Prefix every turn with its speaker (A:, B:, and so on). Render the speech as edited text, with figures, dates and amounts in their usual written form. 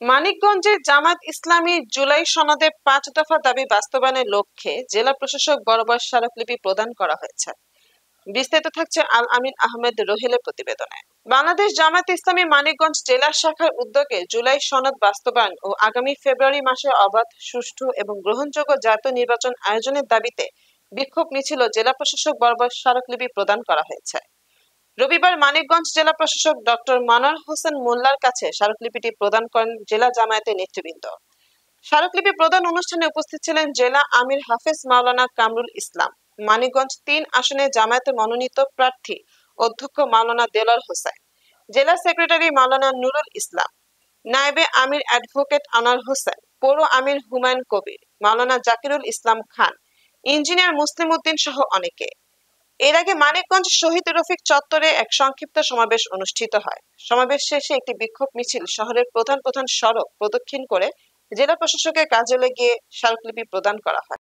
A: মানিকগঞ্জে জামায়াত ইসলামী জুলাই সনদে ৫ দফা দাবি বাস্তবায়নের লক্ষ্যে জেলা প্রশাসক বরাবর স্মারকলিপি প্রদান করা হয়েছে। বিস্তারিত থাকছে আল আমিন আহমেদ রহিলের প্রতিবেদনে। বাংলাদেশ জামায়াত ইসলামী মানিকগঞ্জ জেলা শাখার উদ্যোগে জুলাই সনদ বাস্তবায়ন ও আগামী ফেব্রুয়ারি মাসে অবাধ, সুষ্ঠু এবং গ্রহণযোগ্য জাতীয় নির্বাচন আয়োজনের দাবিতে বিক্ষোভ মিছিল ও জেলা প্রশাসক বরাবর স্মারকলিপি প্রদান করা হয়েছে। রবিবার মানিকগঞ্জ জেলা প্রশাসক ডক্টর মনোয়ার হোসেন মোল্লার কাছে স্মারকলিপিটি প্রদান করেন জেলা জামায়াতের নেতৃবৃন্দ। স্মারকলিপি প্রদান অনুষ্ঠানে উপস্থিত ছিলেন জেলা আমির হাফেজ মাওলানা কামরুল ইসলাম, মানিকগঞ্জ ৩ আসনে জামায়াতের মনোনীত প্রার্থী অধ্যক্ষ মাওলানা দেলোয়ার হোসেন, জেলা সেক্রেটারি মাওলানা নুরুল ইসলাম, নায়েবে আমির অ্যাডভোকেট আনোয়ার হোসেন, পৌর আমির হুমায়ুন কবির, মাওলানা জাকিরুল ইসলাম খান, ইঞ্জিনিয়ার মুসলিম উদ্দিন সহ অনেকে। এর আগে মানিকগঞ্জ শহীদ রফিক চত্বরে এক সংক্ষিপ্ত সমাবেশ অনুষ্ঠিত হয়। সমাবেশ শেষে একটি বিক্ষোভ মিছিল শহরের প্রধান প্রধান সড়ক প্রদক্ষিণ করে জেলা প্রশাসকের কার্যালয়ে গিয়ে স্মারকলিপি প্রদান করা হয়।